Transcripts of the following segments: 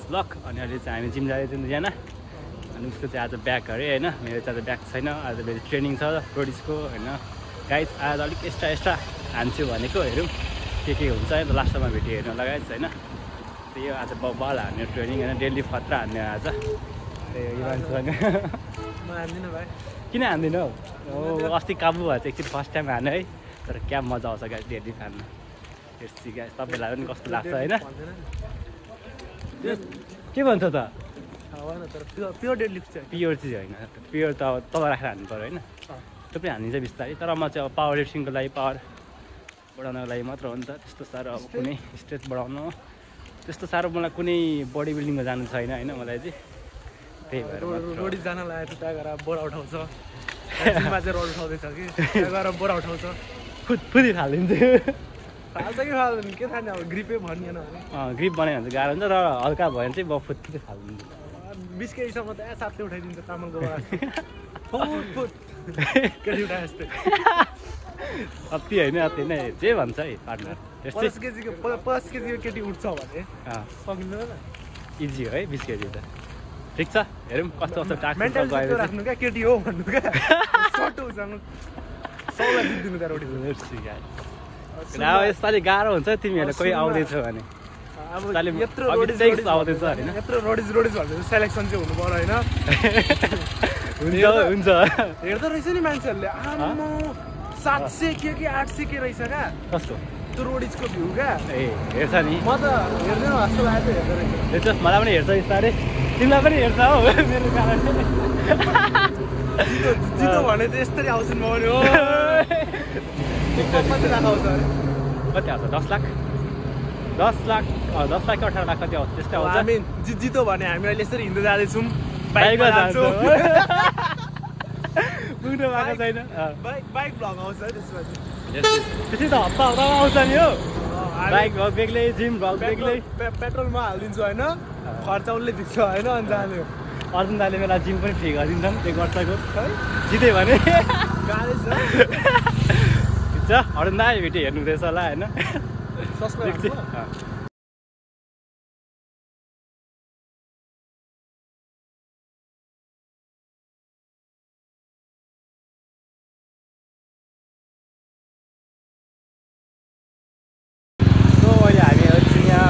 blog अनि अहिले चाहिँ हामी जिम जाँदै दुईजना अनि उसको चाहिँ आज ब्याग अरे होइन मेरो चाहिँ आज ब्याग छैन आज मेरो ट्रेनिङ छ प्रोडिसको होइन गाइस आज अलिक एक्स्ट्रा हान्छु भनेको हेरौँ के हुन्छ है लास्टमा भेट्यो हेर्नुलाई गाइस होइन त्यही आज बल हान्ने ट्रेनिङ होइन डेली खतरा हान्ने आज त्यही यो मान्छेसँग म हान्दिनँ भाइ किन हान्दिनँ हौ अस्ति काबु भएको चाहिँ एकचोटि फर्स्ट टाइम हाने है तर क्या मजा आउँछ गाइस डेली खान्न हेर्छु गाइस तपाईँलाई पनि कस्तो लाग्छ होइन के भन्छ त प्योर डेड लिफ्ट चाहिँ प्योर चिज होइन प्योर त अब तल राखेर हान्नु पऱ्यो होइन थुप्रै हानिन्छ बिस्तारै तर म चाहिँ अब पावर लिफ्टिङको लागि पावर बढाउनको लागि मात्र हो नि त त्यस्तो साह्रो अब कुनै स्ट्रेच बढाउनु त्यस्तो साह्रो मलाई कुनै बडी बिल्डिङमा जानु छैन होइन मलाई चाहिँ त्यही भएर रोडी जान लागेको छ त्यहाँ गएर बोरा उठाउँछ जिममा चाहिँ रोड उठाउँदैछ कि त्यहाँ गएर बोरा उठाउँछ फुदी फालिदिन्थ्यो फाल्छ कि फाल्दैन के थाहा नि अब ग्रिपै भनिएन भने ग्रिप बनायो भने चाहिँ गाह्रो हुन्छ र हल्का भयो भने चाहिँ म फुत्ती फालिदिन्छु 20 केजीसम्म त साथले उठाइदिन्छ तामाङको बोरा फुट केटी उठाए जस्तै अति होइन अति नै जे भन्छ है पार्टनर 50 केजीको केटी उठ्छ भने सकिँदैन इजी हो है 20 केजी त ठिक छ हेरौँ कस्तो कस्तो टास्क मेन्टल राख्नु क्या केटी हो भन्नु क्या सटो हुन्छ सौलाई दिनु त्यहाँ रोटी यसपालि गाह्रो हुन्छ तिमीहरूलाई कोही आउँदैछौ भने अब यत्रो आउँदैछ होइन यत्रो रोडिज भन्दा सेलेक्सन चाहिँ हुनु पर्यो होइन हुन्छ हेर्दो रहेछ नि मान्छेहरूले आम्मा 700 के 800 के रहेछ क्या कस्तो त्यो रोडिजको भ्यू क्या ए हेर्छ नि म त हेर्दैन जस्तो लाग्यो हेर्दो रहेछ हेर्छ मलाई पनि हेर्छ बिस्तारै तिमीलाई पनि हेर्छ हो मेरो कारणले जितो भने चाहिँ यस्तरी आउँछन् म पनि हो कति लाख आउँछ अरे कति आउँछ 10 लाख 10 लाख 10 लाख 18 लाख कति आउँछ त्यस्तै आउँछ हामी जितो भने हामी अहिले यसरी हिँड्दै जाँदैछौँ बाइकमा जान्छौँ पुग्नु भएको छैन बाइक भ्लग आउँछ है त्यसपछि त्यसै त हप्ता आउँछ नि हो बाइक भ्लग बेग्लै जिम भ्लग बेग्लै पेट्रोल म हालिदिन्छु होइन खर्च उसले दिन्छ होइन अनि जाने अर्जुन दाले बेला जिम पनि फ्री गरिदिन्छन् 1 वर्षको जित्यो भने गाह्रै छ ठिक छ अर्जुन दा भिडियो हेर्नु हुँदैछ होला होइन सब्सक्राइब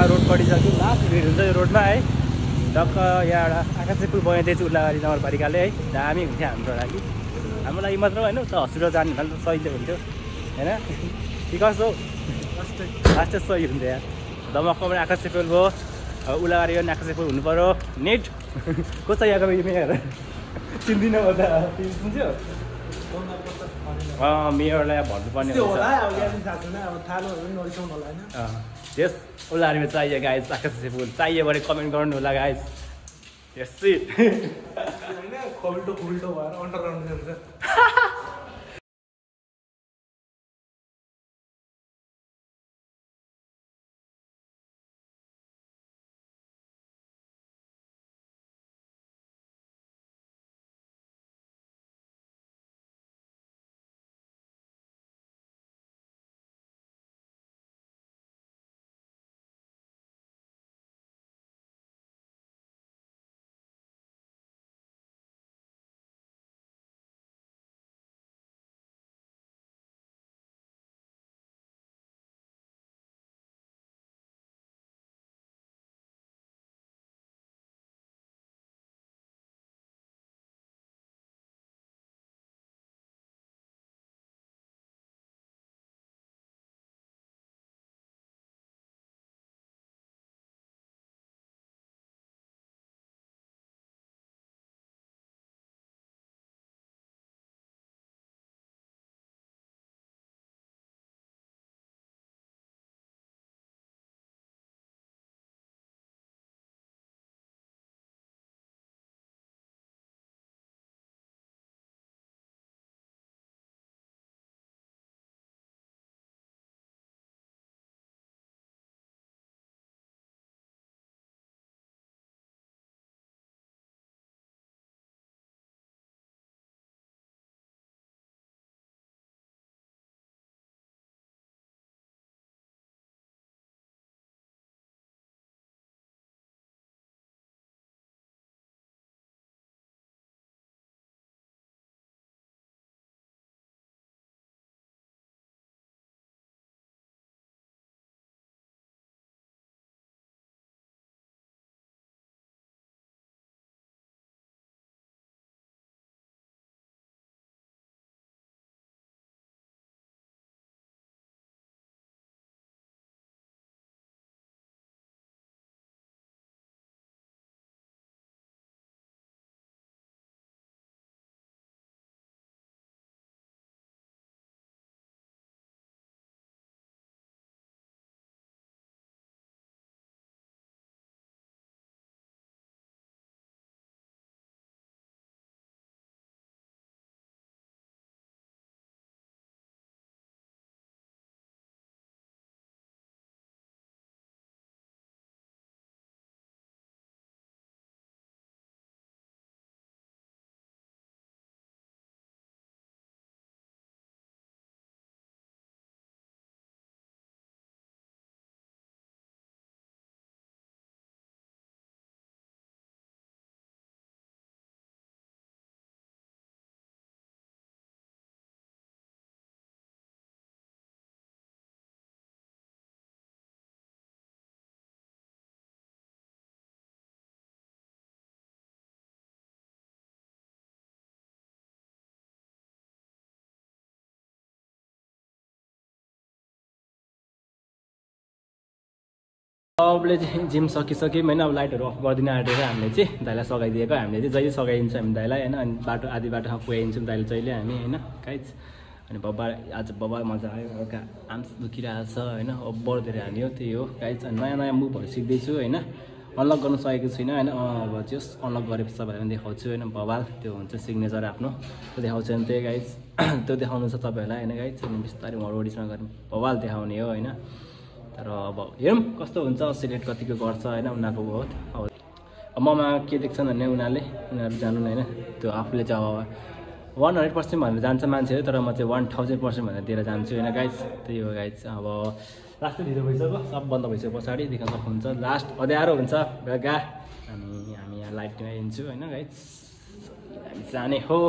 रोड पढिसक्यो लास्ट भिड हुन्छ यो रोडमा है टक्क यहाँबाट आकाशे पुल बनाइदिएछु उल्लाबारी नगरपालिकाले है दामी हुन्थ्यो हाम्रो लागि मात्र होइन त हस्पिटल जानु भने त सही हुन्थ्यो होइन ठिक कस्तो लास्ट सही हुन्थ्यो यहाँ दमकको पनि आकाशे पुल भयो उल्लाबारी पनि आकाशे पुल हुनु पऱ्यो नेट को छ यहाँको मेयर चिन्दिनँ म त चिन्थ्यो मेयरलाई भन्नुपर्ने यस उल्लाबारीमा चाहियो गाइस आकाशे पुल चाहियो भने कमेन्ट गर्नु होला गाइस यस्तै खोल्टो भएर अन्डरग्राउन्ड जान्छ सबले चाहिँ जिम सकिसक्यौँ होइन अब लाइटहरू अफ गरिदिन आँटेर हामीले चाहिँ दाइलाई सघाइदिएको हामीले चाहिँ जहिले सघाइदिन्छौँ हामी दाइलाई होइन अनि बाटो आधी बाटोमा पुगाइदिन्छौँ दाइले जहिले हामी होइन गाइज अनि बब्बा आज बब्बा मजा आयो हल्का आम्स दुखिरहेको छ होइन ओभर धेरै हान्यो त्यही हो गाइज अनि नयाँ नयाँ मुभहरू सिक्दैछु होइन अनलक गर्नु सकेको छुइनँ होइन अब जस अनलक गरेपछि तपाईँहरूलाई देखाउँछु होइन बबाल त्यो हुन्छ सिग्नेचर आफ्नो त्यो देखाउँछु भने त्यही गाइज त्यो देखाउनु छ तपाईँहरूलाई होइन गाइज अनि बिस्तारै वडीसँग गऱ्यौँ बबाल देखाउने हो होइन तर अब हेरौँ कस्तो हुन्छ सिलेक्ट कतिको गर्छ होइन उनीहरूको बहुत अब ममा के देख्छन् भने उनीहरू जानु होइन त्यो आफूले चाहिँ अब 100% भनेर जान्छ मान्छेहरू तर म चाहिँ 1000% भनेर दिएर जान्छु होइन गाइज त्यही हो गाइज अब लास्ट ढिलो भइसक्यो सब बन्द भइसक्यो पछाडि देख्न सक्नुहुन्छ लास्ट अँध्यारो हुन्छ बेलुका अनि हामी यहाँ लाइटमा हिँड्छु होइन गाइज हामी जाने हो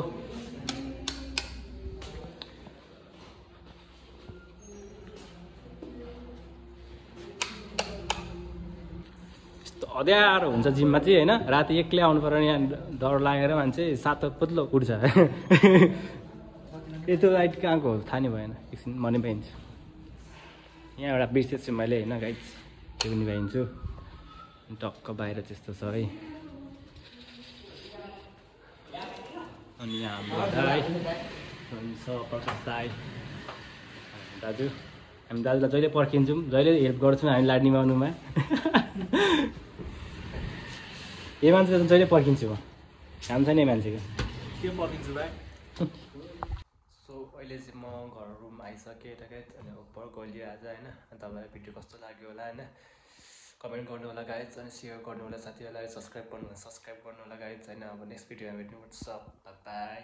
अँध्यारो हुन्छ जिममा चाहिँ होइन राति एक्लै आउनु पर्यो यहाँ डर लागेर मान्छे सातो पुत्लो उठ्छ त्यो लाइट कहाँको हो थाहा नै भएन एकछिन म नि पाइन्छु यहाँ एउटा बिर्सेछु मैले होइन गाइज त्यो पनि पाइन्छु टक्क बाहिर त्यस्तो छ है अनि यहाँ हाम्रो दाइ हुन्छ प्रकाश दाइ दाजु हामी दाजुलाई जहिले पर्खिन्छौँ जहिले हेल्प गर्छौँ हामी लाइट निभाउनुमा यो मान्छे जहिले पर्खिन्छु म काम छैन मान्छेको के पर्खिन्छु भाइ सो अहिले चाहिँ म घर रुम आइसकेँ गाइज अनि उपर गलियो आज होइन तपाईँलाई भिडियो कस्तो लाग्यो होला होइन कमेन्ट गर्नु होला गाइज अनि सेयर गर्नु होला साथीहरूलाई सब्सक्राइब गर्नु होला गाइज होइन अब नेक्स्ट भिडियोमा भेट्नुपर्छ बाई